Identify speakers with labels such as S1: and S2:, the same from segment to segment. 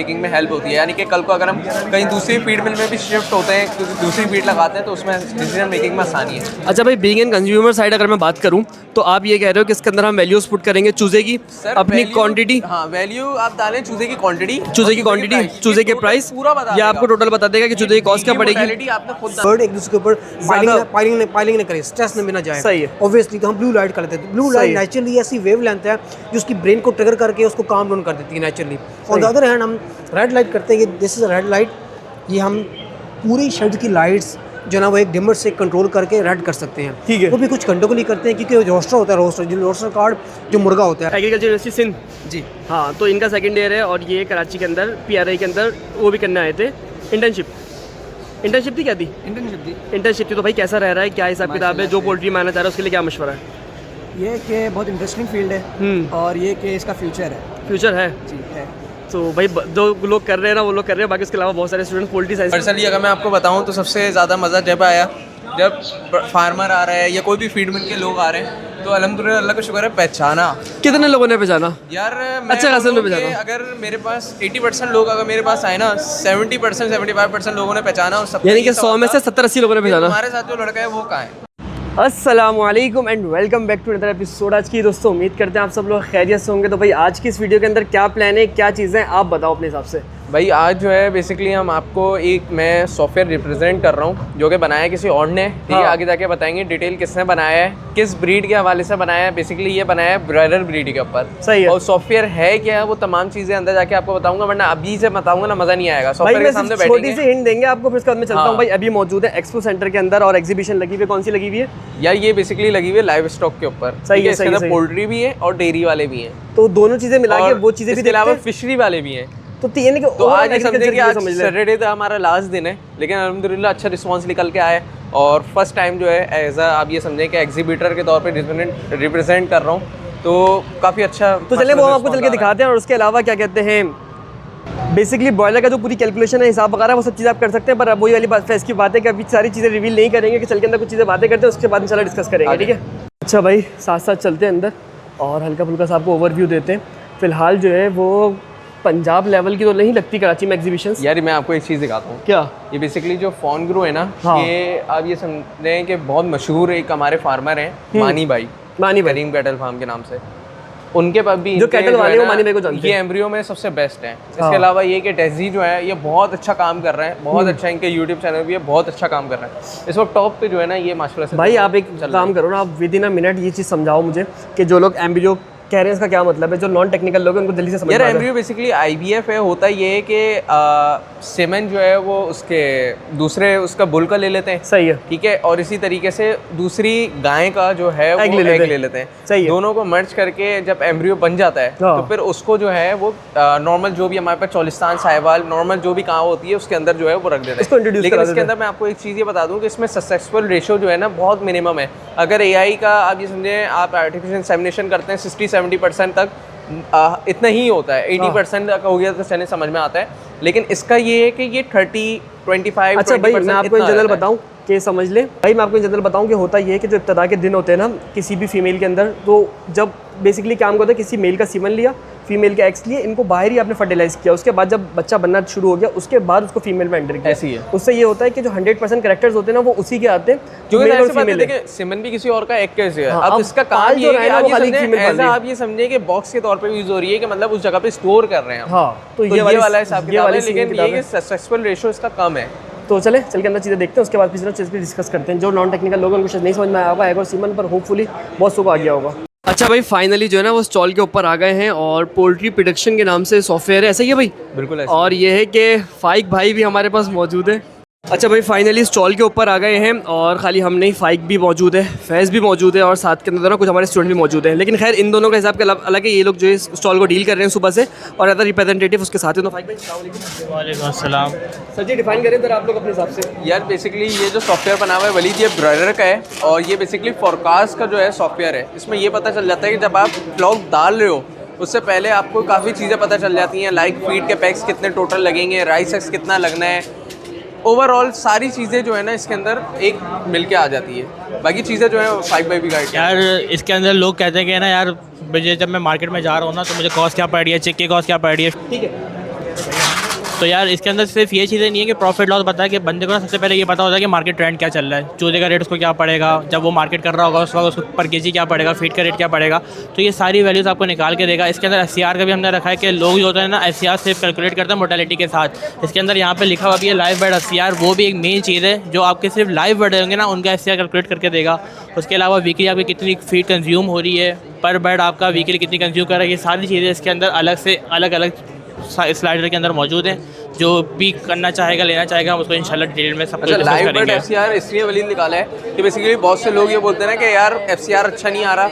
S1: Making में help होती है। यानी कि कल को अगर हम कहीं दूसरी फीड मिल में भी शिफ्ट होते हैं, दूसरी फीड लगाते हैं, तो उसमें डिसीजन मेकिंग में आसानी है।
S2: अच्छा भाई, बीइंग एन कंज्यूमर साइड अगर मैं बात करूँ तो आप ये कह रहे हो कि इसके अंदर हम वैल्यूज पुट करेंगे चूज़े की, अपनी क्वांटिटी।
S1: हाँ, वैल्यू आप डालें चूज़े की क्वांटिटी,
S2: चूज़े के प्राइस,
S1: पूरा बता
S2: ये आपको टोटल बता देगा कि चूज़े की कॉस्ट क्या पड़ेगी।
S1: आपने खुद
S3: बर्ड एक दूसरे के ऊपर पाइलिंग न करे, स्ट्रेस में ना जाए।
S2: सही है।
S3: ऑब्वियसली तो हम ब्लू लाइट कर लेते हैं। ब्लू लाइट नेचुरली ऐसी वेव लेंथ है जो उसकी ब्रेन को ट्रिगर करके उसको काम डाउन कर देती है naturally. On the other hand हम रेड लाइट करते हैं, this is a red light, ये हम पूरी शेड की लाइट्स जो ना वो एक डिमर से कंट्रोल करके रेड कर सकते हैं।
S2: ठीक है।
S3: वो भी कुछ घंटों के लिए करते हैं क्योंकि रोस्टर होता है, रोस्टर कार्ड जो मुर्गा होता है।
S2: एग्रीकल्चर यूनिवर्सिटी सिंध
S3: जी
S2: हाँ, तो इनका सेकंड ईयर है और ये कराची के अंदर PRI के अंदर वो भी करने आए थे इंटर्नशिप थी। क्या थी? इंटर्नशिप थी। तो भाई कैसा रह रहा है, क्या हिसाब किताब है? जो पोल्ट्री मानना चाह रहा है उसके लिए क्या मशवरा है?
S4: ये कि बहुत इंटरेस्टिंग फील्ड है और ये कि इसका फ्यूचर है
S2: जी
S4: है।
S2: तो भाई जो लोग कर रहे हैं ना वो लोग कर रहे हैं, बाकी उसके अलावा बहुत सारे स्टूडेंट पोल्ट्री साइंस।
S1: पर्सनली अगर मैं आपको बताऊं तो सबसे ज़्यादा मज़ा जब आया जब फार्मर आ रहा है या कोई भी फीड मिल के लोग आ रहे हैं, तो अल्हम्दुलिल्लाह अल्लाह का शुक्र है पहचाना।
S2: कितने लोगों ने पहचाना
S1: यार मैं
S2: अच्छा खासा
S1: बोलूं
S2: लोग
S1: कि
S2: पहचाना।
S1: अगर मेरे पास 80% लोग अगर मेरे पास आए ना, 70% 75% लोगों ने पहचाना। और सब
S2: यानी कि 100 में से 70-80 लोगों ने पहचाना।
S1: हमारे साथ जो लड़का है वो कहाँ है।
S2: अस्सलामुअलैकुम and welcome back to another episode. आज की दोस्तों उम्मीद करते हैं आप सब लोग खैरियत से होंगे। तो भाई आज की इस वीडियो के अंदर क्या प्लान है, क्या चीज़ें आप बताओ अपने हिसाब से।
S1: भाई आज जो है बेसिकली हम आपको मैं सॉफ्टवेयर रिप्रेजेंट कर रहा हूँ जो कि बनाया है किसी और ने, ठीक है।
S2: हाँ।
S1: आगे जाके बताएंगे डिटेल किसने बनाया है, किस ब्रीड के हवाले से बनाया है। बेसिकली ये बनाया है ब्रॉयलर ब्रीड के ऊपर।
S2: सही है।
S1: और सॉफ्टवेयर है क्या, वो तमाम चीज़ें अंदर जाके आपको बताऊंगा, वरना अभी से बताऊंगा ना मज़ा नहीं आएगा।
S2: भाई
S1: सॉफ्टवेयर
S2: मैं
S1: के सामने
S2: सिर्फ छोटी
S1: बैठेंगे।
S2: सी हिंट देंगे आपको, फिर उसके बाद में चलता हूँ।
S1: हाँ।
S2: भाई अभी मौजूद है एक्सपो सेंटर के अंदर और एग्जीबिशन लगी हुई है। कौन सी लगी हुई है?
S1: यार ये बेसिकली लगी हुई है लाइव स्टॉक के ऊपर।
S2: सही है,
S1: इसके
S2: सही है,
S1: अंदर
S2: सही है।
S1: पोल्ट्री भी है और डेयरी वाले भी हैं,
S2: तो दोनों चीज़ें मिला के
S1: और
S2: वो चीज़ें भी
S1: इसके अलावा
S2: देखते हैं।
S1: फिशरी वाले भी हैं।
S2: तो यानी कि
S1: तो
S2: overall
S1: आज ये समझे
S2: agriculture
S1: कि
S2: की
S1: आज
S2: समझ लें।
S1: सैटरडे था हमारा लास्ट दिन है, लेकिन अल्हम्दुलिल्लाह अच्छा रिस्पांस निकल के आया है। और फर्स्ट टाइम जो है एज आप ये समझें कि एग्जीबिटर के तौर पे रिप्रेजेंट कर रहा हूँ, तो काफ़ी अच्छा।
S2: तो चलिए वो हम आपको चल के दिखाते हैं। और उसके अलावा क्या कहते हैं, बेसिकली बॉयलर का जो पूरी कैलकुलेशन है, हिसाब वगैरह, वो सब चीज़ आप कर सकते हैं। पर अब वही वाली बात फेस की बात है कि अभी सारी चीज़ें रिवील नहीं करेंगे, कि चल के अंदर कुछ चीज़ें बातें करते हैं, उसके बाद इंशाल्लाह डिस्कस करेंगे, ठीक है। अच्छा भाई साथ साथ चलते हैं अंदर और हल्का फुल्का सा आपको ओवरव्यू देते हैं। फिलहाल जो है वो पंजाब लेवल की तो नहीं लगती कराची में एग्जीबिशंस।
S1: यार मैं आपको एक चीज़ दिखाता हूँ।
S2: क्या?
S1: ये बेसिकली जो फॉन ग्रो है ना,
S2: हाँ।
S1: ये आप ये समझें कि बहुत मशहूर एक हमारे फार्मर हैं, मानी भाई करीम कैटल फार्म के नाम से। उनके पास भी
S2: जो
S1: इनके
S2: कैटल
S1: जो
S2: वाले
S1: है
S2: वो
S1: ना,
S2: मानी भाई को जानते
S1: ये
S2: हैं।
S1: एम्ब्रियो में सबसे बेस्ट है।
S2: हाँ।
S1: इसके अलावा ये कि डेजी जो है ये बहुत अच्छा काम कर रहे हैं, बहुत अच्छा। इनके यूट्यूब चैनल भी है, बहुत अच्छा काम कर रहे हैं। इस वक्त टॉप पे जो है ना ये माशाल्लाह से।
S2: भाई आप एक काम करो ना, आप विद इन अ मिनट ये चीज़ समझाओ मुझे कि जो लोग एम्ब्रियो कह रहे हैं इसका क्या मतलब है। जो नॉन टेक्निकल लोग हैं उनको जल्दी से समझ
S1: यार
S2: में आ जाए।
S1: एम्ब्रियो बेसिकली IVF है। होता ये है कि सेमेन जो है वो उसके दूसरे उसका बुल का ले लेते हैं,
S2: सही है।
S1: ठीक है, और इसी तरीके से दूसरी गाय का जो है वो
S2: एग ले लेते हैं। सही है।
S1: दोनों को मर्ज करके जब एम्ब्रियो बन जाता है
S2: हाँ।
S1: तो फिर उसको जो है वो नॉर्मल जो भी हमारे पास चौलिस्तान साहिवाल नॉर्मल जो भी काव होती है उसके अंदर जो है वो रख देते
S2: इसको
S1: हैं।
S2: introduce
S1: लेकिन
S2: करा
S1: इसके
S2: देते हैं।
S1: अंदर मैं आपको एक चीज़ ये बता दूं कि इसमें सक्सेसफुल रेशो जो है ना बहुत मिनिमम है। अगर AI का आप ये समझें, आप आर्टिफिशियल इंसेमिनेशन करते हैं 60-70% तक इतना ही होता है। 80% का हो गया तो चलिए समझ में आता है, लेकिन इसका ये है कि ये 30-25।
S2: अच्छा भाई मैं आपको इन जनरल बताऊं कि समझ ले। भाई मैं आपको इन जनरल बताऊं कि होता ये है कि जो इब्तदा के दिन होते हैं ना किसी भी फीमेल के अंदर, तो जब बेसिकली क्या होता है, किसी मेल का सीमन लिया, फीमेल के एग्स लिए, इनको बाहर ही आपने फर्टिलाइज किया, उसके बाद जब बच्चा बनना शुरू हो गया उसके बाद उसको फीमेल में एंटर किया।
S1: ऐसी है।
S2: उससे ये होता है कि जो 100% कैरेक्टर्स होते हैं ना वो उसी के आते हैं जो
S1: क्योंकि
S2: मेल और
S1: ऐसी बात है,
S2: फीमेल है।
S1: देखिए सिमन भी किसी और का एक कैसे है।
S2: हाँ,
S1: अब
S2: अब
S1: इसका
S2: पाल
S1: काम
S2: जो
S1: ये है
S2: रहा
S1: कि
S2: है ना,
S1: आप
S2: वो
S1: ये
S2: खाली
S1: समझें,
S2: female पाल
S1: ऐसा
S2: रही है।
S1: आप ये समझे कि बॉक्स के तौर पे यूज हो रही है कि मतलब उस जगह पे स्टोर कर रहे हैं हम।
S2: हाँ,
S1: तो ये वाला हिसाब किताब है, लेकिन
S2: किताब
S1: ये
S2: है।
S1: कि सक्सेसफुल रेशो इसका कम है।
S2: तो चले चल के अंदर चीज़ें देखते हैं, उसके बाद फिर चीज़ पे डिस्कस करते हैं। जो नॉन टेक्निकल लोग हैं उनको शायद नहीं समझ में आया होगा एग और सीमन, पर होपफुली बहुत सुख आ गया होगा। अच्छा भाई फाइनली जो है ना वो स्टॉल के ऊपर आ गए हैं और पोल्ट्री प्रोडक्शन के नाम से सॉफ्टवेयर है, ऐसा ही है भाई?
S1: बिल्कुल ऐसा।
S2: और ये है कि फाइक भाई भी हमारे पास मौजूद है। अच्छा भाई फाइनली स्टॉल के ऊपर आ गए हैं और खाली हम नहीं, फाइक भी मौजूद है, फैज़ भी मौजूद है और साथ के अंदर ना कुछ हमारे स्टूडेंट भी मौजूद हैं। लेकिन खैर इन दोनों का हिसाब के अलग है। ये लोग जो इस स्टॉल को डील कर रहे हैं सुबह से, और अदर रिप्रेजेंटेटिव उसके साथ हैं। तो फाइक भाई अस्सलाम वालेकुम।
S4: वालेकुम अस्सलाम।
S2: सर जी डिफाइन करें सर आप लोग अपने हिसाब से।
S1: यार बेसिकली ये जो सॉफ्टवेयर बना हुआ है वलीद, ये ब्रॉयलर का है और ये बेसिकली फोरकास्ट का जो है सॉफ्टवेयर है। इसमें ये पता चल जाता है कि जब आप फ्लॉक डाल रहे हो उससे पहले आपको काफ़ी चीज़ें पता चल जाती हैं, लाइक फीड के पैक्स कितने टोटल लगेंगे, राइस एक्स कितना लगना है, ओवरऑल सारी चीज़ें जो है ना इसके अंदर एक मिल के आ जाती है। बाकी चीज़ें जो है 5x भी गाइड।
S4: यार इसके अंदर लोग कहते हैं कि ना यार मुझे जब मैं मार्केट में जा रहा हूँ ना तो मुझे कॉस्ट क्या पड़ रही है, चिक की कॉस्ट क्या पड़ रही है।
S2: ठीक है
S5: तो यार इसके अंदर सिर्फ ये चीज़ें नहीं है कि प्रॉफिट लॉस बताया कि बंदे को ना सबसे पहले ये पता होता है कि मार्केट ट्रेंड क्या चल रहा है, चूजे का रेट उसको क्या पड़ेगा, जब वो मार्केट कर रहा होगा उस वक्त उसको पर केजी क्या पड़ेगा, फीड का रेट क्या पड़ेगा, तो ये सारी वैल्यूज़ आपको निकाल के देगा। इसके अंदर FCR का भी हमने रखा है कि लोग जो होते हैं ना FCR सिर्फ कैलकुलेट करते हैं मोर्टेलिटी के साथ। इसके अंदर यहाँ पर लिखा हुआ भी है लाइव बर्ड FCR, वो भी एक मेन चीज़ है जो आपके सिर्फ लाइव बर्ड होंगे ना उनका FCR कैलकुलेट करके देगा। उसके अलावा वीकली आपकी कितनी फीड कंज्यूम हो रही है, पर बर्ड आपका वीकली कितनी कंज्यूम कर रहा है, ये सारी चीज़ें इसके अंदर अलग से अलग स्लाइडर के अंदर मौजूद हैं। जो भी करना चाहेगा लेना चाहेगा हम उसको इंशाल्लाह डिटेल में सब कुछ
S1: अच्छा,
S5: डिस्कस
S1: लाइव बर्ड
S5: करेंगे।
S1: FCR इसलिए वलीद निकाला है कि बेसिकली बहुत से लोग ये बोलते हैं ना कि यार FCR अच्छा नहीं आ रहा,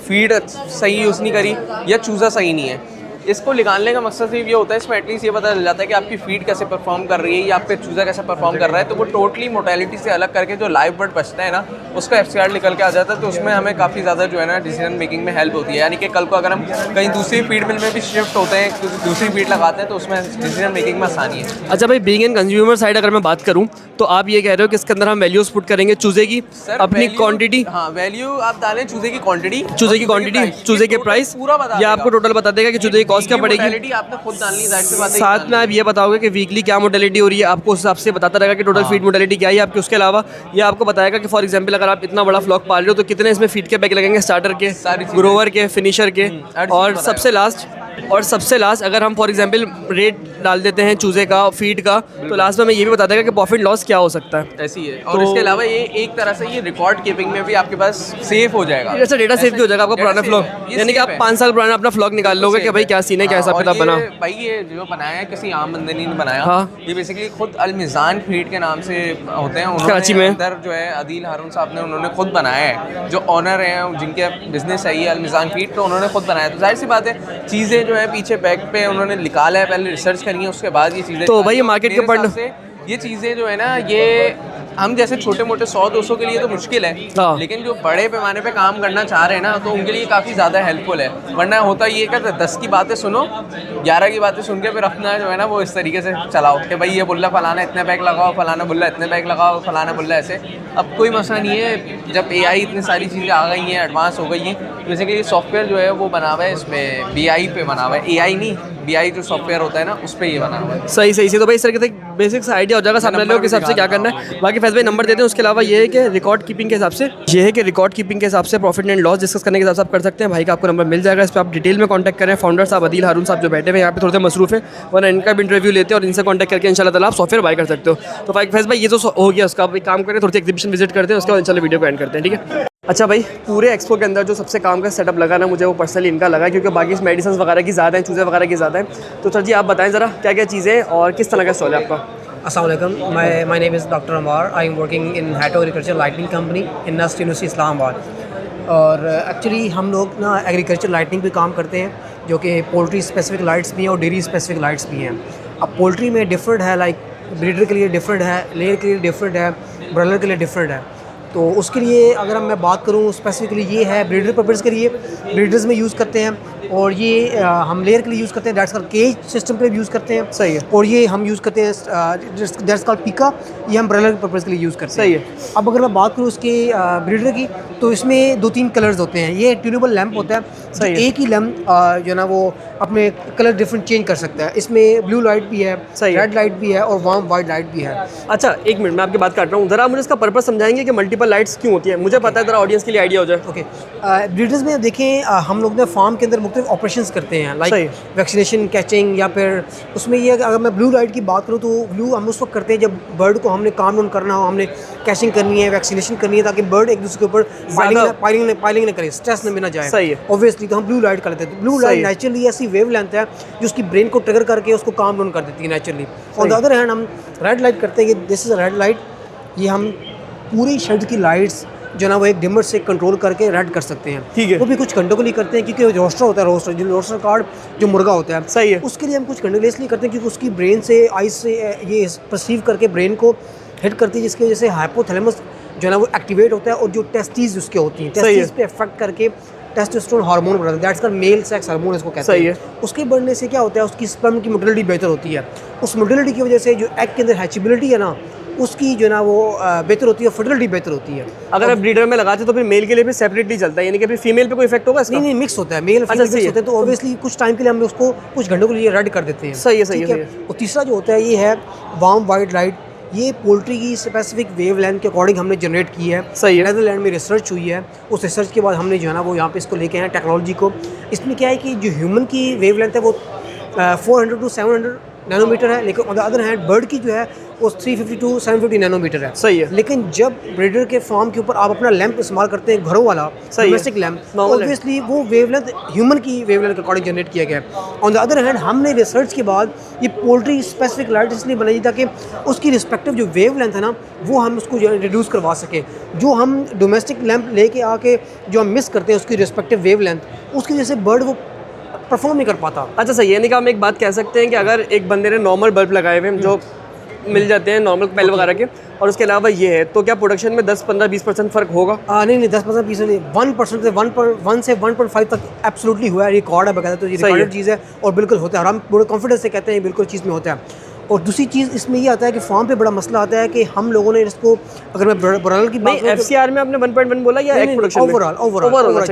S1: फीड सही यूज़ नहीं करी या चूज़ा सही नहीं है। इसको निकालने का मकसद सिर्फ ये होता है, इसमें एटलीस्ट ये पता चल जाता है कि आपकी फीड कैसे परफॉर्म कर रही है या आपका चूज़ा कैसे परफॉर्म कर रहा है। तो वो टोटली मोर्टेलिटी से अलग करके जो लाइव बर्ड बचता है ना उसका FCR निकल के आ जाता है। तो उसमें हमें काफ़ी ज़्यादा जो है ना डिसीजन मेकिंग में हेल्प होती है। यानी कि कल को अगर हम कहीं दूसरी फीड मिल में भी शिफ्ट होते हैं, दूसरी फीड लगाते हैं, तो उसमें डिसीजन मेकिंग में आसानी है।
S2: अच्छा भाई, बीइंग एन कंज्यूमर साइड अगर मैं बात करूं तो आप ये कह रहे हो कि इसके अंदर हम वैल्यूज पुट करेंगे चूजे की, अपनी क्वांटिटी।
S1: हाँ, वैल्यू आप डालें चूजे की क्वांटिटी,
S2: चूजे की क्वांटिटी, चूजे के प्राइस,
S1: पूरा बता
S2: या आपको टोटल बता देगा कि चूजे की कॉस्ट क्या पड़ेगी।
S1: मोर्टेलिटी आपने खुद डालनी है, जाहिर सी बात है।
S2: साथ में आप ये बताओगे कि वीकली क्या मोर्टेलिटी हो रही है, आपको उस हिसाब से बताता रहेगा कि टोटल फीड मोर्टेलिटी क्या है आपकी। उसके अलावा ये आपको बताएगा कि फॉर एग्जांपल अगर आप इतना बड़ा फ्लॉक पाल रहे हो तो कितने इसमें फीड के पैक लगेंगे, स्टार्टर के, ग्रोवर के, फिनिशर के, और सबसे लास्ट अगर हम फॉर एग्जांपल रेट डाल देते हैं चूजे का, फीड का, तो लास्ट में हमें ये भी बता देगा कि प्रॉफिट लॉस क्या हो सकता है।
S1: ऐसी है। और इसके अलावा ये एक तरह से ये रिकॉर्ड कीपिंग में भी आपके पास सेफ हो जाएगा।
S2: ऐसा डेटा सेव भी हो जाएगा आपका पुराना फ्लॉग, यानी कि आप 5 साल पुराना अपना फ्लॉग निकाल लोगे कि भाई क्या सीन है, क्या हिसाब किताब बना।
S1: भाई ये जो बनाया है किसी आम बंदे ने बनाया।
S2: हाँ।
S1: ये बेसिकली खुद अलमिजान फीड के नाम से होते हैं,
S2: कराची में
S1: अंदर जो है अदील हारून साहब ने उन्होंने खुद बनाया है। जो ऑनर हैं जिनके बिजनेस है ये अलमिजान फीड, तो उन्होंने खुद बनाया। तो जाहिर सी बात है चीज़ें जो है पीछे बैक पे उन्होंने निकाला है, पहले रिसर्च करी है, उसके बाद ये चीज़ें।
S2: तो भाई ये मार्केट के
S1: मेरे हिसाब से ये चीज़ें जो है ना, ये हम जैसे छोटे मोटे 100-200 के लिए तो मुश्किल है,
S2: हाँ।
S1: लेकिन जो बड़े पैमाने पे काम करना चाह रहे हैं ना, तो उनके लिए काफ़ी ज़्यादा हेल्पफुल है। वरना होता ये क्या 10 की बातें सुनो, 11 की बातें सुन के फिर अपना जो है ना वो इस तरीके से चलाओ कि भाई ये बोल रहा फलाना इतने बैग लगाओ, फलाना बोल रहा इतने बैग लगाओ, फलाना बोल रहा ऐसे। अब कोई मसला नहीं है, जब AI इतनी सारी चीज़ें आ गई हैं, एडवांस हो गई हैं। बेसिकली सॉफ्टवेयर जो है वो बना हुआ है इसमें BI पे बना हुआ है, AI नहीं, BI जो सॉफ्टवेयर होता है ना उस पर ये बना हुआ है।
S2: सही से तो भाई इस तरीके से बेसिक सा आइडिया हो जाएगा सामने वाले को किस हिसाब से क्या करना है। बाकी फैज भाई नंबर देते हैं। उसके अलावा ये है कि रिकॉर्ड कीपिंग के हिसाब से प्रॉफिट एंड लॉस डिस्कस करने के हिसाब से आप कर सकते हैं। भाई का आपको नंबर मिल जाएगा, इस पर आप डिटेल में कॉन्टैक्ट करें। फाउंडर साहब अदील हारून साहब जो बैठे हुए यहाँ पे थोड़े से मसरूफ है, वरना इनका भी इंटरव्यू लेते हैं और इनसे कॉन्टैक्ट करके इंशाल्लाह ताला आप सॉफ्टवेयर बाय कर सकते हो। तो फैज भाई ये तो हो गया, उसका आप काम करें, थोड़ी सी एग्जीबिशन विजिट करते हैं, उसके बाद इंशाल्लाह वीडियो को एंड करते हैं, ठीक है। अच्छा भाई, पूरे एक्सपो के अंदर जो सबसे काम का सेटअप लगा ना मुझे, वो पर्सनली इनका लगा, क्योंकि बाकी मेडिसिन वगैरह की ज़्यादा हैं, चूज़े वगैरह की ज़्यादा हैं। तो सर जी आप बताएं ज़रा क्या क्या चीज़ें और किस तरह का स्टॉल है आपका।
S3: Assalamu alaikum. My name is Dr. Amar. I am working in Hato Agriculture Lighting Company in Nast University Islamabad. और एक्चुअली हम लोग ना एग्रीकल्चर लाइटिंग पे काम करते हैं, जो कि पोल्ट्री स्पेसिफिक लाइट्स भी हैं और डेयरी स्पेसिफिक लाइट्स भी हैं। अब पोल्ट्री में डिफरेंट है, लाइक ब्रीडर के लिए डिफरेंट है, लेयर के लिए डिफरेंट है, ब्रॉयलर के लिए डिफरेंट है। तो उसके लिए अगर मैं बात करूँ स्पेसिफिकली, ये है ब्रीडर पर्पज़ के लिए, ब्रीडर्स में यूज़ करते हैं। और ये हम लेयर के लिए यूज़ करते हैं, दैट्स कॉल्ड केज सिस्टम पे यूज़ करते हैं।
S2: सही है।
S3: और ये हम यूज़ करते हैं दैट्स कॉल्ड पीका, ये हम ब्रॉयलर पर्पज़ के लिए यूज़ करते हैं।
S2: सही है।
S3: अब अगर मैं बात करूँ उसके ब्रीडर की, तो इसमें 2-3 कलर्स होते हैं। ये ट्यूनेबल लैंप होता है,
S2: सही है।
S3: एक ही लैंप जो है ना वो अपने कलर डिफरेंट चेंज कर सकता है। इसमें ब्लू लाइट भी है,
S2: सही है।
S3: रेड लाइट भी है और वार्म वाइट लाइट भी है।
S2: अच्छा एक मिनट, मैं आपकी बात काट रहा हूँ, ज़रा मुझे इसका पर्पस समझाएंगे कि मल्टीपल लाइट्स क्यों होती है। मुझे पता है, ज़रा ऑडियंस के लिए आइडिया हो जाए।
S3: ओके, ब्रीडर्स में देखें, हम लोग ना फार्म के अंदर मुख्तलिफ ऑपरेशंस करते हैं,
S2: सही।
S3: लाइक वैक्सीनेशन, कैचिंग, या फिर उसमें ये अगर मैं ब्लू लाइट की बात करूँ तो ब्लू हम उस वक्त करते हैं जब बर्ड को हमने काम डाउन करना हो, हमने कैचिंग करनी है, वैक्सीनेशन करनी है, ताकि बर्ड एक दूसरे के ऊपर पाइलिंग ना करे, स्ट्रेस ना मिला जाए।
S2: सही है।
S3: ऑब्वियसली तो हम ब्लू लाइट कर लेते हैं। ब्लू लाइट नेचुरली ऐसी वेव लेंथ है जो उसकी ब्रेन को ट्रिगर करके उसको काम डाउन कर देती है naturally. On the other hand हम रेड लाइट करते हैं, दिस इज़ रेड लाइट। ये हम पूरी शेड की लाइट्स जो ना वो एक डिमर से कंट्रोल करके रेड कर सकते हैं।
S2: ठीक है।
S3: वो भी कुछ घंटों के लिए करते हैं, क्योंकि रोस्टर होता है, रोस्टर कार्ड जो मुर्गा होता है,
S2: सही है।
S3: उसके लिए हम कुछ घंटे के लिए इसलिए करते हैं क्योंकि उसकी ब्रेन से आइज से ये परसीव करके ब्रेन को हिट करती है, जिसकी वजह से हाइपोथैलेमस जो है ना वो एक्टिवेट होता है और जो टेस्टीज उसके होती हैं, टेस्टीज पे इफेक्ट करके टेस्टोस्टेरोन हार्मोन बढ़ता है, that's called male sex hormone इसको कहते हैं।
S2: सही है।
S3: उसके बढ़ने से क्या होता है, उसकी स्पर्म की मोटिलिटी बेहतर होती है। उस मोटिलिटी की वजह से जो एग के अंदर हैचिबिलिटी है ना, उसकी जो है ना वो बेहतर होती है, फर्टिलिटी बेहतर होती है।
S2: अगर आप ब्रीडर में लगाते तो फिर मेल के लिए भी सेपरेटली चलता है, यानी कि फिर फीमेल पे कोई इफेक्ट होगा इसका?
S3: नहीं, मिक्स होता है, मेल फीमेल मिक्स होते हैं, तो ऑब्वियसली कुछ टाइम के लिए हम उसको कुछ घंटों के लिए रेड कर देते हैं।
S2: सही है, सही है,
S3: ठीक
S2: सही है।
S3: और तीसरा जो होता है ये है वार्म वाइट लाइट। ये पोल्ट्री की स्पेसिफिक वेवलेंथ के अकॉर्डिंग हमने जनरेट की है।
S2: सही है।
S3: नेदरलैंड में रिसर्च हुई है, उस रिसर्च के बाद हमने जो है ना वो यहाँ पे इसको लेके आए टेक्नोलॉजी को। इसमें क्या है कि जो ह्यूमन की वेवलेंथ है वो 400 to 700 नैनोमीटर है, लेकिन on the other hand bird की जो है वो 350 to 750 नैनोमीटर है।
S2: सही है।
S3: लेकिन जब ब्रीडर के फार्म के ऊपर आप अपना लैंप इस्तेमाल करते हैं घरों वाला डोमेस्टिक लैंप, ऑब्वियसली वो वेवलेंथ ह्यूमन की वेवलेंथ के अकॉर्डिंग जनरेट किया गया है। ऑन द अदर हैंड हमने रिसर्च के बाद ये पोल्ट्री स्पेसिफिक लाइट इसलिए बनाई ताकि उसकी रिस्पेक्टिव जो वेवलेंथ है ना वो हम उसको रिड्यूस करवा सकें। जो हम डोमेस्टिक लैंप लेके आके जो हम मिस करते हैं उसकी रिस्पेक्टिव वेवलेंथ, उसकी वजह से बर्ड वो परफॉर्म नहीं कर पाता।
S2: अच्छा सही है, यानी कि हम एक बात कह सकते हैं कि अगर एक बंदे ने नॉर्मल बल्ब लगाए हुए हैं जो मिल जाते हैं नॉर्मल पेल वगैरह के, और उसके अलावा ये है, तो क्या प्रोडक्शन में 10-15-20% फ़र्क होगा?
S3: नहीं 10% 1% से 1 से 1.5 तक एब्सोल्युटली हुआ है, रिकॉर्ड है बकायदा, तो ये रिकॉर्डेड चीज़ है और बिल्कुल होता है, और हम बड़े कॉन्फिडेंस से कहते हैं बिल्कुल चीज़ में होता है। और दूसरी चीज़ इसमें ये आता है कि फार्म पे बड़ा मसला आता है कि हम लोगों ने इसको, अगर मैं ब्रॉयलर की बात करूं,
S2: एफसीआर में आपने 1.1 बोला या एग प्रोडक्शन में?
S3: ओवरऑल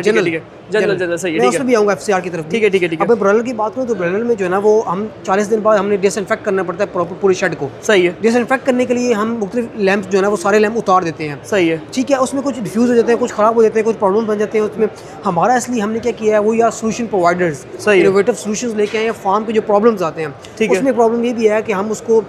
S2: जनरल सही है,
S3: मैं उसमें भी आऊँगा एफसीआर की तरफ।
S2: ठीक है।
S3: अब मैं ब्रॉयलर की बात करूँ तो ब्रॉयलर में जो है ना वो हम 40 दिन बाद हमने डिसइंफेक्ट करना पड़ता है प्रॉपर पूरी शेड को।
S2: सही है।
S3: डिसइंफेक्ट करने के लिए हम मुख्तलिफ लैंप जो है ना वो सारे लैंप उतार देते हैं।
S2: सही है।
S3: ठीक है, उसमें कुछ डिफ्यूज़ हो जाते हैं, कुछ ख़राब हो जाते हैं, कुछ प्रॉब्लम बन जाते हैं उसमें। हमारा इसलिए हमने क्या किया है वो यार सोल्यूशन प्रोवाइडर्स,
S2: सही है,
S3: इनोवेटिव सॉल्यूशंस लेके आए हैं फार्म के जो प्रॉब्लम्स आते हैं।
S2: ठीक है।
S3: उसमें प्रॉब्लम ये भी है कि हम उसको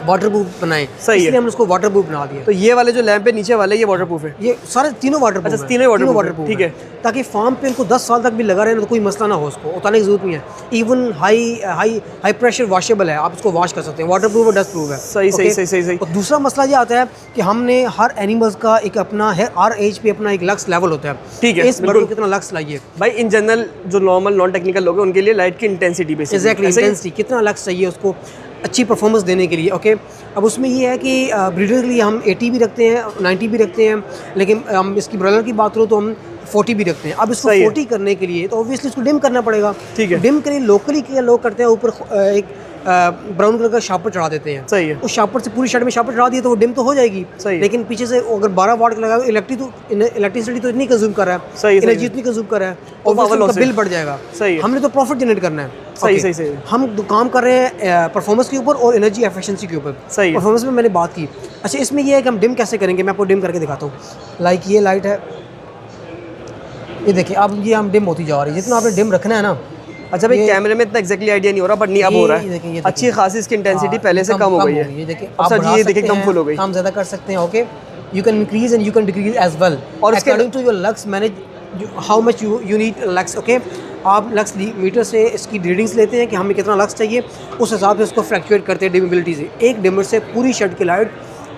S3: वाटरप्रूफ बनाएं,
S2: सही है।
S3: इसलिए हमने उसको वाटरप्रूफ बना दिया।
S2: तो ये वाले जो लैंप है नीचे वाले ये वाटरप्रूफ है?
S3: ये सारे तीनों वाटरप्रूफ
S2: अच्छा, तीनों वाटरप्रूफ, ठीक है।
S3: ताकि फार्म पे उनको 10 साल तक भी लगा रहे ना तो कोई मसला ना हो, उसको उतारने की जरूरत नहीं है। इवन हाई प्रेशर वॉशेबल है, आप उसको वॉश कर सकते हैं, वाटरप्रूफ और डस्ट प्रूफ है।
S2: सही।
S3: और दूसरा मसला ये आता है कि हमने हर एनिमल्स का एक अपना है, हर एज पे अपना एक लक्स लेवल होता है।
S2: ठीक है,
S3: इस बर्ड को कितना लक्स लाइए
S2: भाई। इन जनरल जो नॉर्मल नॉन टेक्निकल लोग हैं उनके लिए लाइट की इंटेंसिटी बेसिकली,
S3: एग्जैक्टली इंटेंसिटी कितना लक्स चाहिए उसको अच्छी परफॉर्मेंस देने के लिए। ओके, अब उसमें ये है कि ब्रीडर के लिए हम 80 भी रखते हैं, 90 भी रखते हैं, लेकिन हम इसकी ब्रॉयलर की बात करूँ तो हम 40 भी रखते हैं। अब इसको 40 करने के लिए तो ऑब्वियसली इसको डिम करना पड़ेगा।
S2: ठीक है।
S3: डिम के लिए लोकली क्या लोग करते हैं, ऊपर एक ब्राउन कलर का शार्पर चढ़ा देते हैं।
S2: सही है।
S3: उस शार्पर से पूरी शर्ट में शार्पर चढ़ा दिए तो वो डिम तो हो जाएगी।
S2: सही।
S3: लेकिन पीछे से अगर 12 वाट का लगा इलेक्ट्रिसिटी तो इतनी कंज्यूम कर रहा है,
S2: सही,
S3: एनर्जी इतनी कंज्यूम कर रहा है, और उसका बिल बढ़ जाएगा।
S2: सही।
S3: हमने तो प्रॉफिट जनरेट करना है।
S2: सही।
S3: हम काम कर रहे हैं परफॉर्मेंस के ऊपर और एनर्जी एफिशिएंसी के ऊपर।
S2: सही।
S3: परफॉर्मेंस में मैंने बात की। अच्छा, इसमें ये है कि हम डिम कैसे करेंगे, मैं आपको डिम करके दिखाता हूँ। लाइक ये लाइट है, ये देखिए अब ये हम डिम होती जा रही है, जितना आपने डिम रखना है ना।
S2: अच्छा भाई, कैमरे में इतना एग्जैक्टली आइडिया नहीं हो रहा, बट नहीं अब हो रहा है। अच्छी खासी इसकी इंटेंसिटी पहले से कम हो गई है।
S3: ये देखिए,
S2: अब सर जी ये देखिए कम फुल हो गई,
S3: काम ज़्यादा कर सकते हैं। Okay, you can increase and you can decrease as well, और according to your lux manage how much you need lux. Okay, आप लक्स मीटर से इसकी रीडिंग्स लेते हैं कि हमें कितना लक्स चाहिए, उस हिसाब से उसको फ्लक्चुएट करते हैं डिमेबिलिटी से। एक डिमर से पूरी शेड की लाइट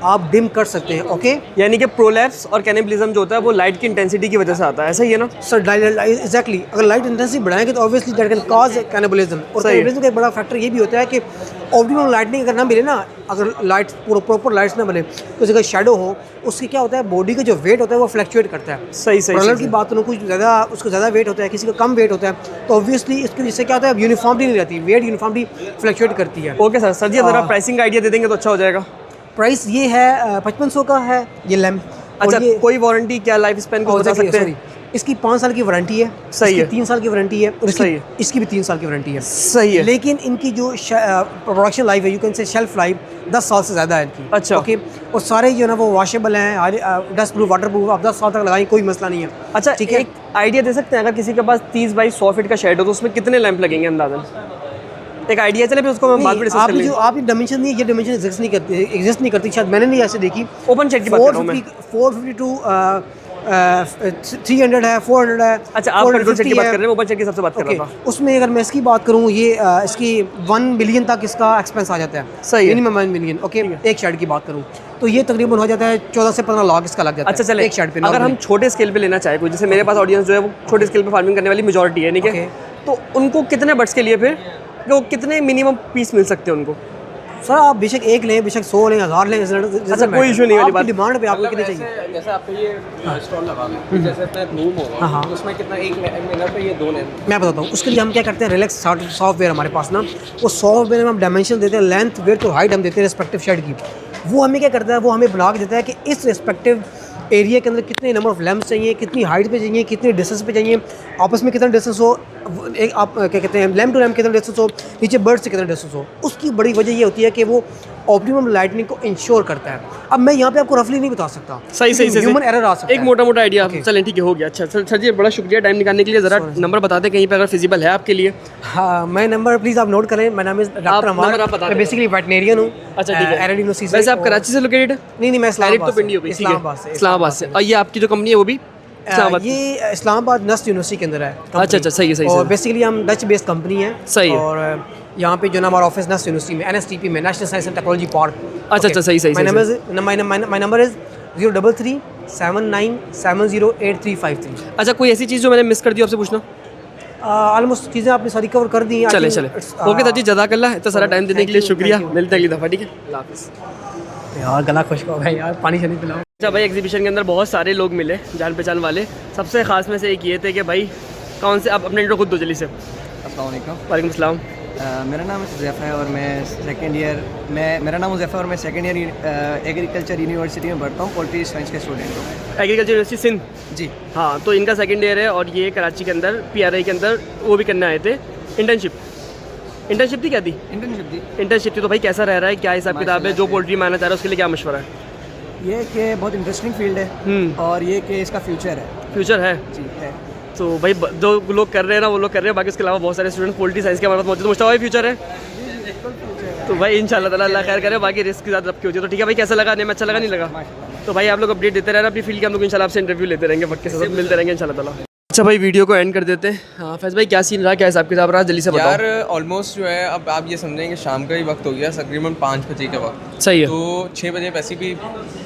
S3: आप डिम कर सकते हैं। ओके,
S2: यानी कि प्रोलैप्स और कैनिबलिज्म जो होता है वो लाइट की इंटेंसिटी की वजह से आता है, ऐसा ही है ना
S3: सर? एग्जैक्टली, अगर लाइट इंटेंसिटी बढ़ाएंगे तो obviously that can cause cannibalism. और कैनिबलिज्म का एक बड़ा फैक्टर ये भी होता है कि ऑप्टिमम लाइटनिंग अगर ना मिले ना, अगर लाइट प्रॉपर लाइट्स ना बने तो जगह शेडो हो, उससे क्या होता है बॉडी का जो वेट होता है वो फ्लक्चुएट करता है।
S2: सही।
S3: ब्रॉयलर की बात करूँ, कुछ ज़्यादा उसको ज़्यादा वेट होता है, किसी का कम वेट होता है, तो ऑब्वियसली इसके जिससे क्या होता है यूनिफॉर्मिटी नहीं रहती, वेट यूनिफॉर्मिटी फ्लक्चुएट करती है।
S2: ओके सर जी, ज़रा प्राइसिंग आइडिया दे देंगे तो अच्छा हो जाएगा।
S3: प्राइस ये है 5500 का है ये लैम्प।
S2: अच्छा, कोई वारंटी क्या लाइफ स्पैन को बता सकते हैं?
S3: इसकी 5 साल की वारंटी है।
S2: सही है।
S3: 3 साल की वारंटी है, और
S2: सही है।
S3: इसकी भी 3 साल की वारंटी है।
S2: सही है।
S3: लेकिन इनकी जो प्रोडक्शन लाइफ है, you can say shelf life 10 साल से ज़्यादा है इनकी।
S2: अच्छा।
S3: ओके, और सारे जो है ना वो वॉशेबल हैं, डस्ट प्रूफ, वाटर प्रूफ, आप 10 साल तक लगाएं कोई मसला नहीं है।
S2: अच्छा,
S3: ठीक है।
S2: एक आइडिया दे सकते हैं, अगर किसी के पास 30 बाई 100 फीट का शेड हो तो उसमें कितने लैंप लगेंगे अंदाजन? एक आइडिया चले, फिर उसको हम बाद में डिस्कस कर लेंगे।
S3: आप डायमेंशन नहीं, ये डायमेंशन एग्जिस्ट नहीं करती, शायद मैंने नहीं ऐसे देखी।
S2: ओपन शेड की बात कर रहा हूं मैं।
S3: 450 टू 300 है, 400 है।
S2: अच्छा, आप कंट्रोल शेड की बात कर रहे हैं, ओपन शेड की सबसे बात कर रहा था।
S3: उसमें अगर मैं इसकी बात करूँ, ये इसकी 1 बिलियन तक इसका एक्सपेंस आ जाता है।
S2: सही है।
S3: Minimum 1 billion. ओके, एक शेड की बात करूँ तो ये तकरीबन हो जाता है 14 से 15 लाख इसका लग जाता है।
S2: अच्छा चले,
S3: एक शेड पे।
S2: अगर हम छोटे स्केल पे लेना चाहे, कोई जैसे मेरे पास ऑडियंस जो है वो छोटे स्केल पे फार्मिंग करने वाली मेजॉरिटी है, ठीक है, तो उनको कितने बर्ड्स के लिए फिर वो कितने मिनिमम पीस मिल सकते हैं उनको?
S3: सर आप बेशक एक लें, बेशक 100 लें, 1000 लें।
S2: अच्छा, कोई इशू नहीं वाली बात।
S3: डिमांड पे आपको कितने चाहिए?
S1: जैसे आपको ये स्टॉल लगा लो, जैसे अपना रूम होगा, उसमें कितना एक मिनट पे ये 2 लेंथ।
S3: मैं बताता हूँ उसके लिए हम क्या करते हैं। रिलैक्स सॉफ्टवेयर हमारे पास ना, वो सॉफ्टवेयर में हम डायमेंशन देते हैं, लेंथ, विड्थ और हाइट हम देते हैं रिस्पेक्टिव शेड की। वो हमें क्या करता है, वो हमें बना के देता है कि इस रिस्पेक्टिव एरिया के अंदर कितने नंबर ऑफ लैम्प्स चाहिए, कितनी हाइट पे चाहिए, कितनी डिस्टेंस पे चाहिए, आपस में कितना डिस्टेंस हो, एक आप क्या कहते हैं लैम्प टू लैम्प कितना डिस्टेंस हो, नीचे बर्ड से कितना डिस्टेंस हो। उसकी बड़ी वजह ये होती है कि वो ऑप्टिमम लाइटनिंग को इंश्योर करता है। अब मैं यहाँ पे आपको रफली नहीं बता सकता,
S2: सही
S3: ह्यूमन एरर आ सकता
S2: एक
S3: है।
S2: मोटा मोटा आइडिया। चलें ठीक है, हो गया। अच्छा सर जी, बड़ा शुक्रिया टाइम निकालने के लिए। ज़रा नंबर बता दें कहीं पे अगर फिजिबल है आपके लिए।
S3: हाँ, मैं नंबर प्लीज़ आप नोट करें। मेरा नाम डॉक्टर
S2: नंबर
S3: अमार,
S2: आप बता
S3: मैं
S2: दें।
S3: बेसिकली वेटनेरियन हूँ।
S2: अच्छा ठीक है।
S3: एरर यूनिवर्सिटी से।
S2: वैसे आप कराची से लोकेटेड है?
S3: नहीं, मैं
S2: डायरेक्ट तो पिंडी हो गई। इस्लामाबाद से। और ये आपकी जो कंपनी है वो भी इस्लामाबाद?
S3: ये इस्लामाबाद नस्ट यूनिवर्सिटी के अंदर है।
S2: अच्छा, सही है।
S3: और बेसिकली हम डच बेस्ड कंपनी है।
S2: सही है।
S3: और यहाँ पे जो ना हमारा ऑफिस नस्ट यूनिवर्सिटी में NSTP में, national science and technology park.
S2: अच्छा, सही।
S3: My number is 03379708353।
S2: अच्छा, कोई ऐसी चीज़ जो मैंने मिस कर दी आपसे पूछना?
S3: ऑलमोस्ट चीज़ें आपने सारी कवर कर दी हैं।
S2: चले ओके सर जी, जज़ाकल्लाह, इतना सारा टाइम देने के लिए शुक्रिया। मिलते हैं अगली दफ़ा, ठीक है? अल्लाह हाफ़िज़।
S3: यार गला खुश हो गया यार, पानी शनी पिलाओ।
S2: अच्छा भाई, एग्जीबिशन के अंदर बहुत सारे लोग मिले जान पहचान वाले। सबसे ख़ास में से एक ये थे कि भाई कौन से, आप अपने इंट्रो खुद दो जल्दी से।
S6: अस्सलाम वालेकुम।
S2: वालेकुम सलाम।
S6: मेरा नाम हुज़ैफ़ा है और मैं सेकंड ईयर एग्रीकल्चर यूनिवर्सिटी में पढ़ता हूँ, पोल्ट्री साइंस के स्टूडेंट हूँ।
S2: एग्रीकल्चर यूनिवर्सिटी सिंध
S6: जी
S2: हाँ, तो इनका सेकंड ईयर है और ये कराची के अंदर PRI के अंदर वो भी करने आए थे इंटर्नशिप थी। क्या थी? इंटर्नशिप थी। तो भाई कैसा रह रहा है, क्या हिसाब किताब है? जो पोल्ट्री में आना चाह रहा है उसके लिए क्या मशवरा है?
S6: ये कि बहुत इंटरेस्टिंग फील्ड है और ये कि इसका फ्यूचर है। जी है।
S2: तो भाई जो लोग कर रहे हैं ना वो लोग कर रहे हैं, बाकी उसके अलावा बहुत सारे स्टूडेंट पोल्ट्री साइंस के हमारे पास मौजूद। मुश्ताबा भाई फ्यूचर है? तो भाई इंशाल्लाह ताला अल्लाह खैर करे। बाकी रिस्क के साथ रबकी होती है। तो ठीक है भाई, कैसा लगा? नहीं में अच्छा लगा, नहीं लगा? तो भाई आप लोग अपडेट देते रहना अपनी फील्ड के। हम लोग इंशाल्लाह आपसे इंटरव्यू लेते रहेंगे, वक्त के साथ मिलते रहेंगे इंशाल्लाह ताला। अच्छा भाई, वीडियो को एंड कर देते हैं। हाँ फैज़ भाई, क्या सीन रहा, क्या हिसाब किताब रहा, जल्दी से बताओ।
S1: यार ऑलमोस्ट जो है, अब आप ये समझेंगे शाम का ही वक्त हो गया, तकरीबन 5 बजे का वक्त।
S2: सही है।
S1: तो 6 बजे वैसे भी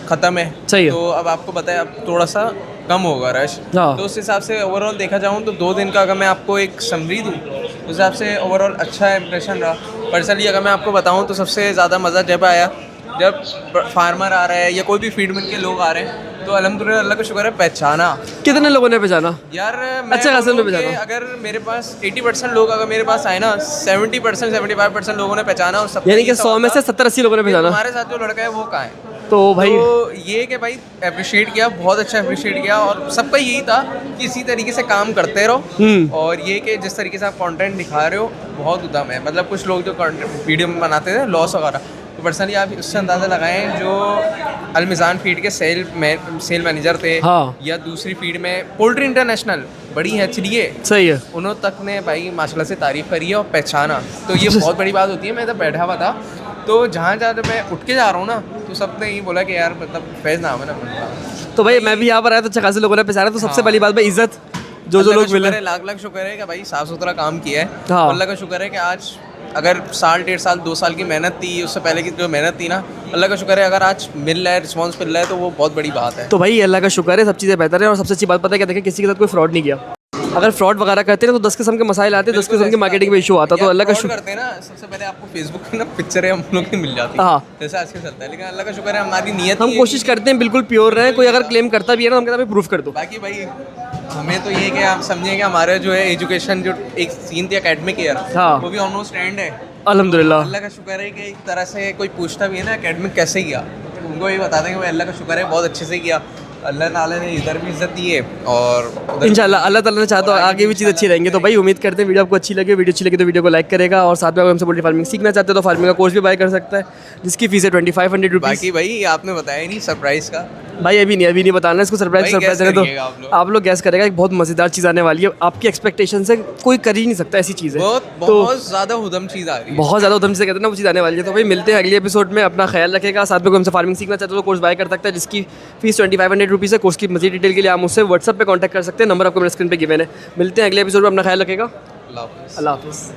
S1: ख़त्म है।
S2: सही है।
S1: तो अब आपको पता है अब थोड़ा सा कम होगा रश।
S2: हाँ।
S1: तो उस हिसाब से ओवरऑल देखा जाऊँ तो 2 दिन का अगर मैं आपको एक समरी दूँ उस हिसाब से ओवरऑल अच्छा इंप्रेशन रहा। पर्सनली अगर मैं आपको बताऊँ तो सबसे ज़्यादा मज़ा जब आया जब फार्मर आ रहा है या कोई भी फीडमिल के लोग आ रहे हैं, तो अल्हम्दुलिल्लाह अल्लाह का शुक्र है पहचाना।
S2: कितने लोगों ने पहचाना?
S1: यार
S2: अच्छा खासा
S1: बोलूँ
S2: पहचाना।
S1: कि अगर मेरे पास 80% लोग अगर मेरे पास आए ना, 70% 75% लोगों ने पहचाना। और सब
S2: यानी कि 100 में से 70-80 लोगों ने पहचाना।
S1: हमारे साथ जो लड़का है वो कहाँ है?
S2: तो भाई
S1: तो ये कि भाई अप्रिशिएट किया, बहुत अच्छा अप्रिशिएट किया। और सबका यही था कि इसी तरीके से काम करते रहो। और ये कि जिस तरीके से आप कंटेंट दिखा रहे हो बहुत उदम है। मतलब कुछ लोग जो वीडियो में बनाते थे लॉस वगैरह, तो पर्सनली आप उससे अंदाज़ा लगाएं जो अलमिज़ान फीड के सेल मैनेजर थे।
S2: हाँ।
S1: या दूसरी फीड में पोल्ट्री इंटरनेशनल बड़ी हैचरी है,
S2: सही है।
S1: उन्होंने तक ने भाई माशाल्लाह से तारीफ़ करी है और पहचाना। तो ये बहुत बड़ी बात होती है। मैं जब बैठा हुआ था तो जहाँ जब मैं उठ के जा रहा हूँ ना, तो सबने ये बोला कि यार मतलब फैज़ नाम है ना।
S2: तो भाई मैं भी यहाँ पर आया तो अच्छा खासे लोगों ने पहचाना। तो सबसे पहली बात भाई इज्जत, जो लोग मिले,
S1: लाख शुक्र है कि भाई साफ़ सुथरा काम किया है।
S2: हाँ।
S1: अल्लाह का शुक्र है कि आज अगर साल 1.5 साल 2 साल की मेहनत थी, उससे पहले की जो मेहनत थी ना, अल्लाह का शुक्र है अगर आज मिल रहा है, रिस्पॉन्स मिल रहा है, तो वो बहुत बड़ी बात है।
S2: तो भाई अल्लाह का शुक्र है, सब चीज़ें बेहतर है। और सबसे अच्छी बात पता है क्या, देखें किसी के साथ कोई फ्रॉड नहीं किया। अगर फ्रॉड वगैरह करते ना तो 10 किस्म के मसाइल आते, 10 किस्म के मार्केटिंग में इशू आता। तो अल्लाह का शुक्र
S1: करते हैं ना, सबसे पहले आपको फेसबुक पे ना पिक्चरें हम लोग की मिल जाती है।
S2: हाँ।
S1: जैसे आजकल चलता है, लेकिन अल्लाह का शुक्र है हमारी नियत
S2: हम कोशिश करते हैं बिल्कुल प्योर रहें। कोई अगर क्लेम करता भी है ना, हम कहते हैं प्रूफ कर दो।
S1: बाकी भाई हमें तो ये कि आप समझें कि हमारे जो है एजुकेशन जो एक सीन थी एकेडमिक ईयर,
S2: हाँ।
S1: वो भी ऑलमोस्ट एंड है।
S2: अल्हम्दुलिल्लाह।
S1: अल्लाह का शुक्र है कि एक तरह से कोई पूछता भी है ना एकेडमिक कैसे किया, उनको ये बता दें कि भाई अल्लाह का शुक्र है बहुत अच्छे से किया। अल्लाह ताला ने इधर भी इज्जत दी है और उधर
S2: इंशाल्लाह अल्लाह ताला ने चाहा तो आगे भी चीज़ अच्छी रहेंगी। तो भाई उम्मीद करते हैं वीडियो आपको अच्छी लगे। वीडियो अच्छी लगी तो वीडियो को लाइक करेगा। और साथ में अगर हमसे पोल्ट्री फार्मिंग सीखना चाहते हो तो फार्मिंग का कोर्स भी बाय कर सकता है, जिसकी फीस है 2500 रुपीज़।
S1: बाकी भाई आपने बताया नहीं सरप्राइज का।
S2: भाई अभी नहीं बताना इसको, सरप्राइज
S1: भाई guess
S2: है तो
S1: करिएगा आप लोग।
S2: आप लोग गैस करेगा। एक बहुत मज़ेदार चीज़ आने वाली है, आपकी एक्सपेक्टेशन से कोई कर ही नहीं सकता ऐसी चीज़ है।
S1: बहुत ज़्यादा उदम चीज़ आ रही है,
S2: बहुत ज़्यादा उधम से कहते हैं ना, वो चीज़ आने वाली है। तो भाई मिलते हैं अगले एपिसोड में। अपना ख्याल रखेगा। साथ में कोई हमसे फार्मिंग सीखना चाहते हो तो कोर्स बाय कर सकता है, जिसकी फीस 2500 रुपीज़ है। कोर्स की मज़ीद डिटेल के लिए आप मुझसे व्हाट्सएप पे कांटेक्ट कर सकते हैं। नंबर आपको मेरे स्क्रीन पे गिवन है। मिलते हैं अगले एपिसोड में। अपना ख्याल रखेगा।
S1: अल्लाह हाफ़िज़।
S2: अल्लाह हाफ़िज़।